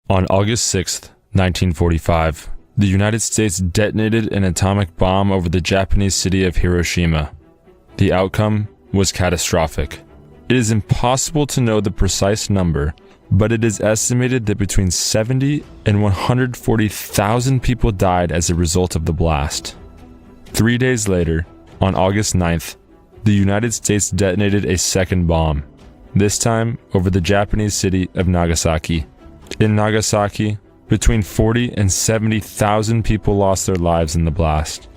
On August 6, 1945, the United States detonated an atomic bomb over the Japanese city of Hiroshima. The outcome was catastrophic. It is impossible to know the precise number, but it is estimated that between 70 and 140,000 people died as a result of the blast. 3 days later, on August 9th, the United States detonated a second bomb, this time over the Japanese city of Nagasaki. In Nagasaki, between 40 and 70,000 people lost their lives in the blast.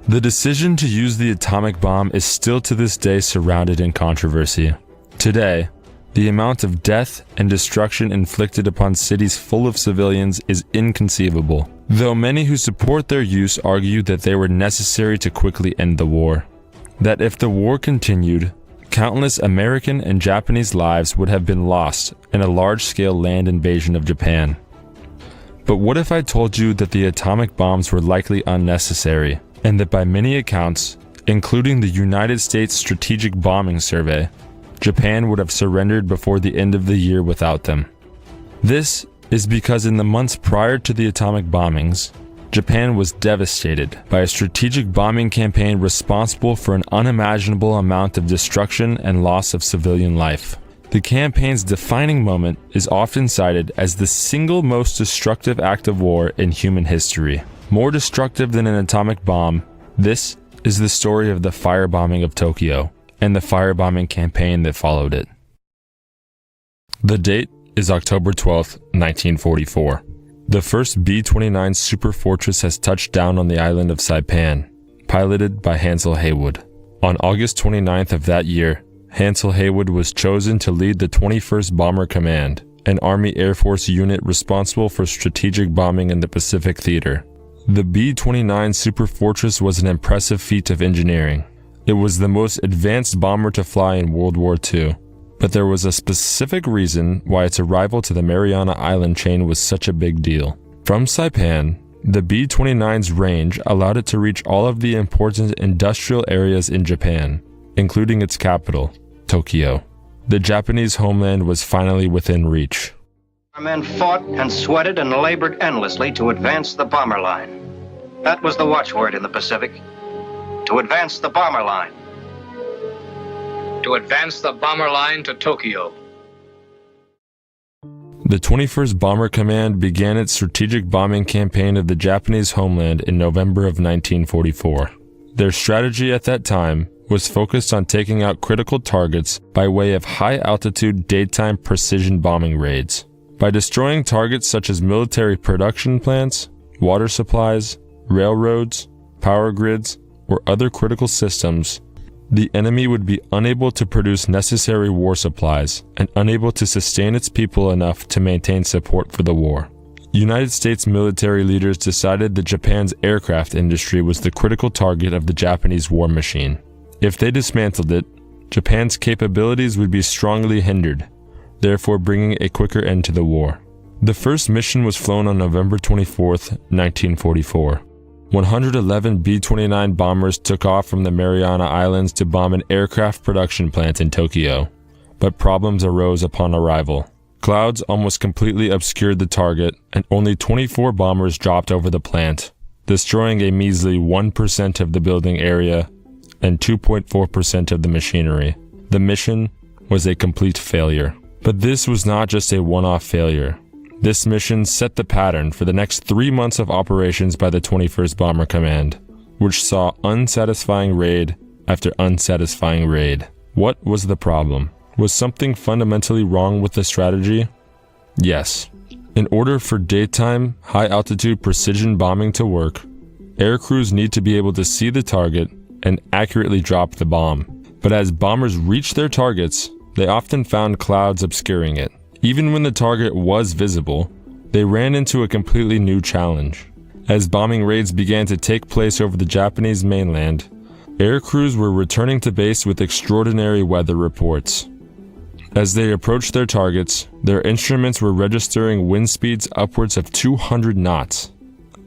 The decision to use the atomic bomb is still to this day surrounded in controversy. Today, the amount of death and destruction inflicted upon cities full of civilians is inconceivable, though many who support their use argue that they were necessary to quickly end the war. That if the war continued, countless American and Japanese lives would have been lost in a large-scale land invasion of Japan. But what if I told you that the atomic bombs were likely unnecessary, and that by many accounts, including the United States Strategic Bombing Survey, Japan would have surrendered before the end of the year without them? This is because in the months prior to the atomic bombings, Japan was devastated by a strategic bombing campaign responsible for an unimaginable amount of destruction and loss of civilian life. The campaign's defining moment is often cited as the single most destructive act of war in human history. More destructive than an atomic bomb, this is the story of the firebombing of Tokyo and the firebombing campaign that followed it. The date is October 12, 1944. The first B-29 Superfortress has touched down on the island of Saipan, piloted by Hansel Haywood. On August 29th of that year, Hansel Haywood was chosen to lead the 21st Bomber Command, an Army Air Force unit responsible for strategic bombing in the Pacific Theater. The B-29 Superfortress was an impressive feat of engineering. It was the most advanced bomber to fly in World War II, but there was a specific reason why its arrival to the Mariana Island chain was such a big deal. From Saipan, the B-29's range allowed it to reach all of the important industrial areas in Japan, including its capital, Tokyo. The Japanese homeland was finally within reach. Our men fought and sweated and labored endlessly to advance the bomber line. That was the watchword in the Pacific. To advance the bomber line. To advance the bomber line to Tokyo. The 21st Bomber Command began its strategic bombing campaign of the Japanese homeland in November of 1944. Their strategy at that time was focused on taking out critical targets by way of high-altitude daytime precision bombing raids. By destroying targets such as military production plants, water supplies, railroads, power grids, or other critical systems, the enemy would be unable to produce necessary war supplies and unable to sustain its people enough to maintain support for the war. United States military leaders decided that Japan's aircraft industry was the critical target of the Japanese war machine. If they dismantled it, Japan's capabilities would be strongly hindered, therefore bringing a quicker end to the war. The first mission was flown on November 24, 1944. 111 B-29 bombers took off from the Mariana Islands to bomb an aircraft production plant in Tokyo, but problems arose upon arrival. Clouds almost completely obscured the target, and only 24 bombers dropped over the plant, destroying a measly 1% of the building area and 2.4% of the machinery. The mission was a complete failure. But this was not just a one-off failure. This mission set the pattern for the next 3 months of operations by the 21st Bomber Command, which saw unsatisfying raid after unsatisfying raid. What was the problem? Was something fundamentally wrong with the strategy? Yes. In order for daytime, high-altitude precision bombing to work, air crews need to be able to see the target and accurately drop the bomb. But as bombers reached their targets, they often found clouds obscuring it. Even when the target was visible, they ran into a completely new challenge. As bombing raids began to take place over the Japanese mainland, air crews were returning to base with extraordinary weather reports. As they approached their targets, their instruments were registering wind speeds upwards of 200 knots.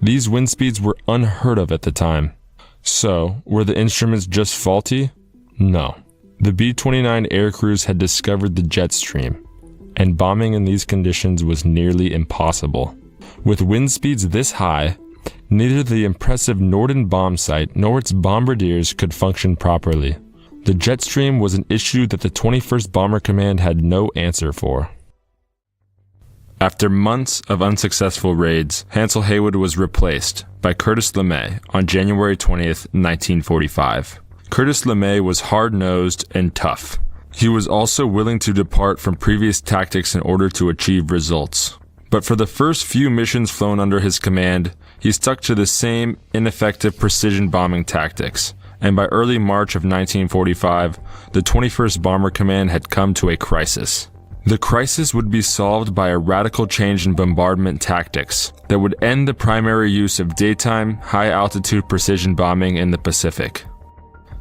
These wind speeds were unheard of at the time. So, were the instruments just faulty? No. The B-29 air crews had discovered the jet stream, and bombing in these conditions was nearly impossible. With wind speeds this high, neither the impressive Norden bomb sight nor its bombardiers could function properly. The jet stream was an issue that the 21st Bomber Command had no answer for. After months of unsuccessful raids, Hansel Haywood was replaced by Curtis LeMay on January 20th, 1945. Curtis LeMay was hard-nosed and tough. He was also willing to depart from previous tactics in order to achieve results. But for the first few missions flown under his command, he stuck to the same ineffective precision bombing tactics, and by early March of 1945, the 21st Bomber Command had come to a crisis. The crisis would be solved by a radical change in bombardment tactics that would end the primary use of daytime, high-altitude precision bombing in the Pacific.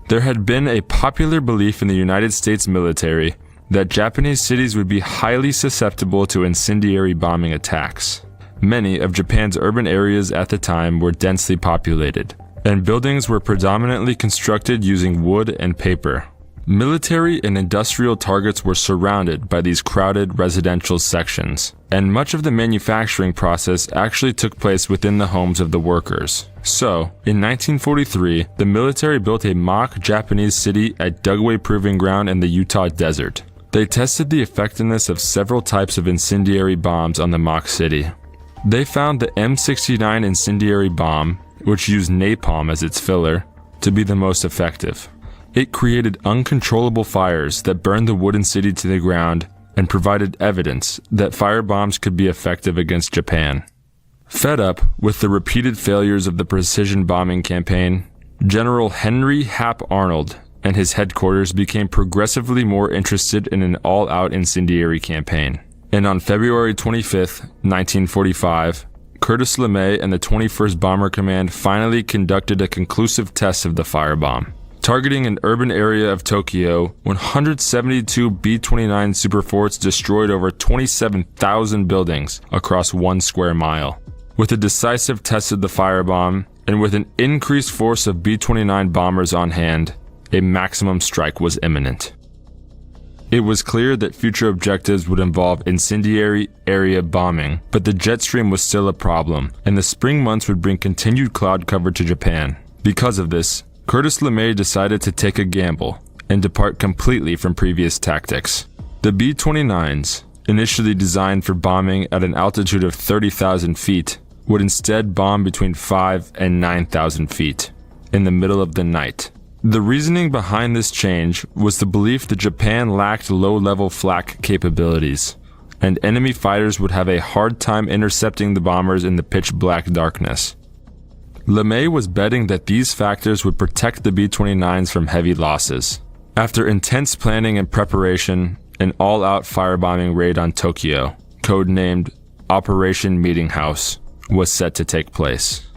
There had been a popular belief in the United States military that Japanese cities would be highly susceptible to incendiary bombing attacks. Many of Japan's urban areas at the time were densely populated, and buildings were predominantly constructed using wood and paper. Military and industrial targets were surrounded by these crowded residential sections, and much of the manufacturing process actually took place within the homes of the workers. So, in 1943, the military built a mock Japanese city at Dugway Proving Ground in the Utah desert. They tested the effectiveness of several types of incendiary bombs on the mock city. They found the M69 incendiary bomb, which used napalm as its filler, to be the most effective. It created uncontrollable fires that burned the wooden city to the ground and provided evidence that firebombs could be effective against Japan. Fed up with the repeated failures of the precision bombing campaign, General Henry Hap Arnold and his headquarters became progressively more interested in an all-out incendiary campaign. And on February 25th, 1945, Curtis LeMay and the 21st Bomber Command finally conducted a conclusive test of the firebomb. Targeting an urban area of Tokyo, 172 B-29 Superforts destroyed over 27,000 buildings across 1 square mile. With a decisive test of the firebomb, and with an increased force of B-29 bombers on hand, a maximum strike was imminent. It was clear that future objectives would involve incendiary area bombing, but the jet stream was still a problem, and the spring months would bring continued cloud cover to Japan. Because of this, Curtis LeMay decided to take a gamble and depart completely from previous tactics. The B-29s, initially designed for bombing at an altitude of 30,000 feet, would instead bomb between 5,000 and 9,000 feet, in the middle of the night. The reasoning behind this change was the belief that Japan lacked low-level flak capabilities, and enemy fighters would have a hard time intercepting the bombers in the pitch-black darkness. LeMay was betting that these factors would protect the B-29s from heavy losses. After intense planning and preparation, an all-out firebombing raid on Tokyo, codenamed Operation Meeting House, was set to take place.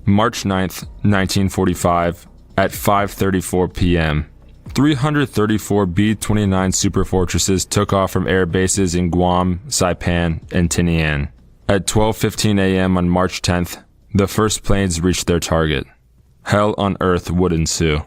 March 9th, 1945, at 5:34 p.m., 334 B-29 superfortresses took off from air bases in Guam, Saipan, and Tinian. At 12:15 a.m. on March 10th, the first planes reached their target. Hell on earth would ensue.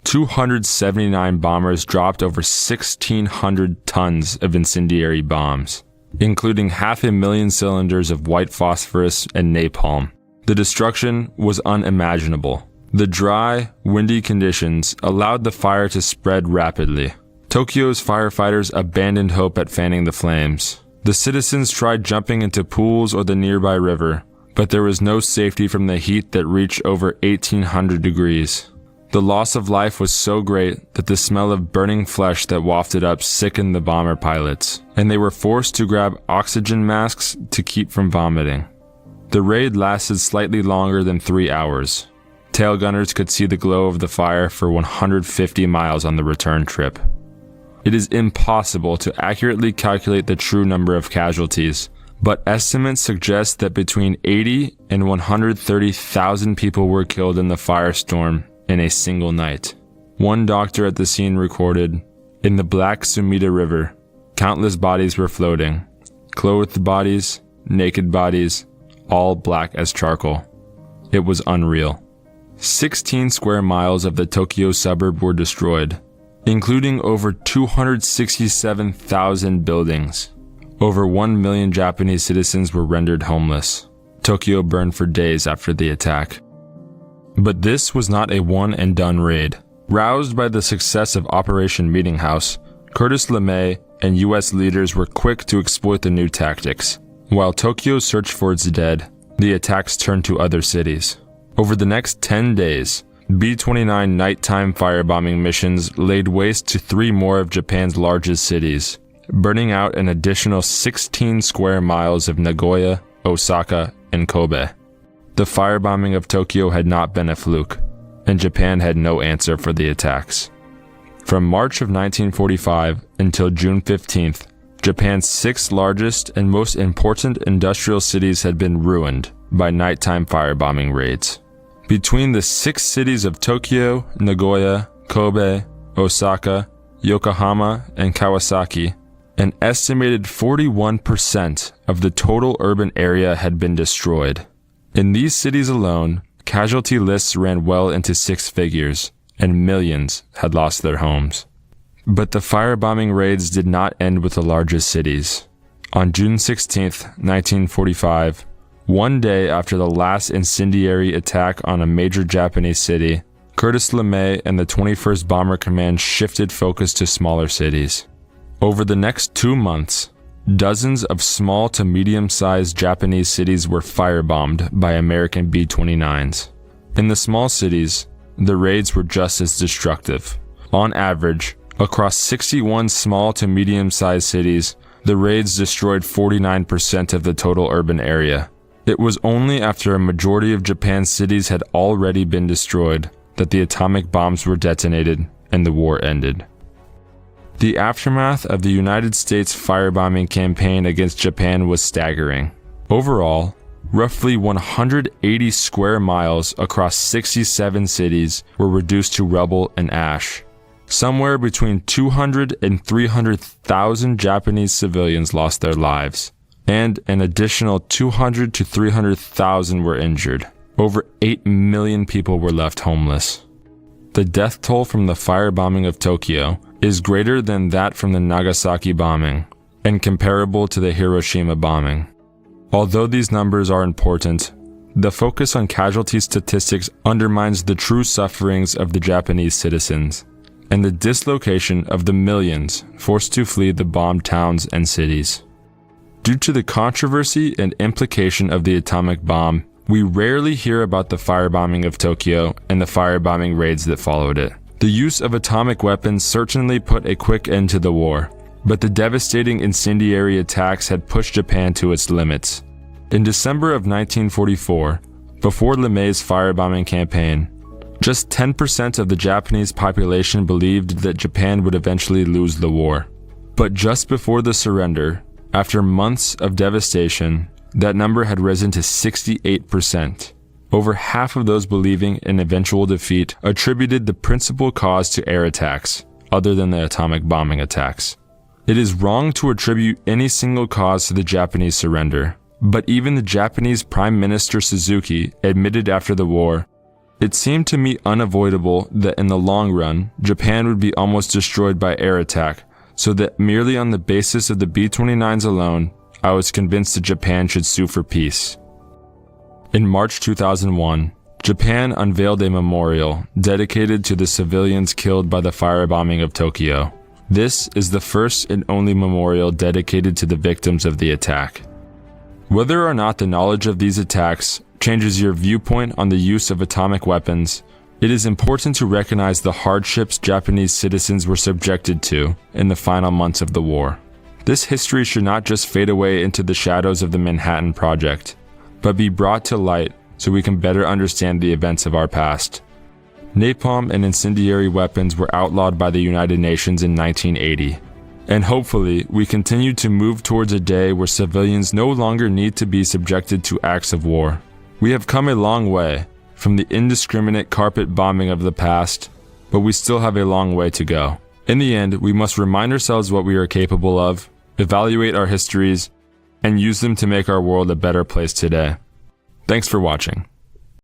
279 bombers dropped over 1,600 tons of incendiary bombs, including 500,000 cylinders of white phosphorus and napalm. The destruction was unimaginable. The dry, windy conditions allowed the fire to spread rapidly. Tokyo's firefighters abandoned hope at fanning the flames. The citizens tried jumping into pools or the nearby river, but there was no safety from the heat that reached over 1,800 degrees. The loss of life was so great that the smell of burning flesh that wafted up sickened the bomber pilots, and they were forced to grab oxygen masks to keep from vomiting. The raid lasted slightly longer than 3 hours. Tail gunners could see the glow of the fire for 150 miles on the return trip. It is impossible to accurately calculate the true number of casualties, but estimates suggest that between 80 and 130,000 people were killed in the firestorm in a single night. One doctor at the scene recorded, "In the black Sumida River, countless bodies were floating. Clothed bodies, naked bodies, all black as charcoal. It was unreal." 16 square miles of the Tokyo suburb were destroyed, including over 267,000 buildings. Over 1 million Japanese citizens were rendered homeless. Tokyo burned for days after the attack. But this was not a one-and-done raid. Roused by the success of Operation Meeting House, Curtis LeMay and U.S. leaders were quick to exploit the new tactics. While Tokyo searched for its dead, the attacks turned to other cities. Over the next 10 days, B-29 nighttime firebombing missions laid waste to 3 more of Japan's largest cities, burning out an additional 16 square miles of Nagoya, Osaka, and Kobe. The firebombing of Tokyo had not been a fluke, and Japan had no answer for the attacks. From March of 1945 until June 15th, Japan's 6 largest and most important industrial cities had been ruined by nighttime firebombing raids. Between the 6 cities of Tokyo, Nagoya, Kobe, Osaka, Yokohama, and Kawasaki, an estimated 41% of the total urban area had been destroyed. In these cities alone, casualty lists ran well into 6 figures, and millions had lost their homes. But the firebombing raids did not end with the largest cities. On June 16, 1945, one day after the last incendiary attack on a major Japanese city, Curtis LeMay and the 21st Bomber Command shifted focus to smaller cities. Over the next 2 months, dozens of small to medium-sized Japanese cities were firebombed by American B-29s. In the small cities, the raids were just as destructive. On average, across 61 small to medium-sized cities, the raids destroyed 49% of the total urban area. It was only after a majority of Japan's cities had already been destroyed that the atomic bombs were detonated and the war ended. The aftermath of the United States firebombing campaign against Japan was staggering. Overall, roughly 180 square miles across 67 cities were reduced to rubble and ash. Somewhere between 200 and 300,000 Japanese civilians lost their lives, and an additional 200 to 300,000 were injured. Over 8 million people were left homeless. The death toll from the firebombing of Tokyo is greater than that from the Nagasaki bombing, and comparable to the Hiroshima bombing. Although these numbers are important, the focus on casualty statistics undermines the true sufferings of the Japanese citizens, and the dislocation of the millions forced to flee the bombed towns and cities. Due to the controversy and implication of the atomic bomb, we rarely hear about the firebombing of Tokyo and the firebombing raids that followed it. The use of atomic weapons certainly put a quick end to the war, but the devastating incendiary attacks had pushed Japan to its limits. In December of 1944, before LeMay's firebombing campaign, just 10% of the Japanese population believed that Japan would eventually lose the war. But just before the surrender, after months of devastation, that number had risen to 68%. Over half of those believing in eventual defeat attributed the principal cause to air attacks, other than the atomic bombing attacks. It is wrong to attribute any single cause to the Japanese surrender, but even the Japanese Prime Minister Suzuki admitted after the war, "It seemed to me unavoidable that in the long run, Japan would be almost destroyed by air attack, so that merely on the basis of the B-29s alone, I was convinced that Japan should sue for peace." In March 2001, Japan unveiled a memorial dedicated to the civilians killed by the firebombing of Tokyo. This is the first and only memorial dedicated to the victims of the attack. Whether or not the knowledge of these attacks changes your viewpoint on the use of atomic weapons, it is important to recognize the hardships Japanese citizens were subjected to in the final months of the war. This history should not just fade away into the shadows of the Manhattan Project, but be brought to light so we can better understand the events of our past. Napalm and incendiary weapons were outlawed by the United Nations in 1980, and hopefully we continue to move towards a day where civilians no longer need to be subjected to acts of war. We have come a long way from the indiscriminate carpet bombing of the past, but we still have a long way to go. In the end, we must remind ourselves what we are capable of, evaluate our histories, and use them to make our world a better place today. Thanks for watching.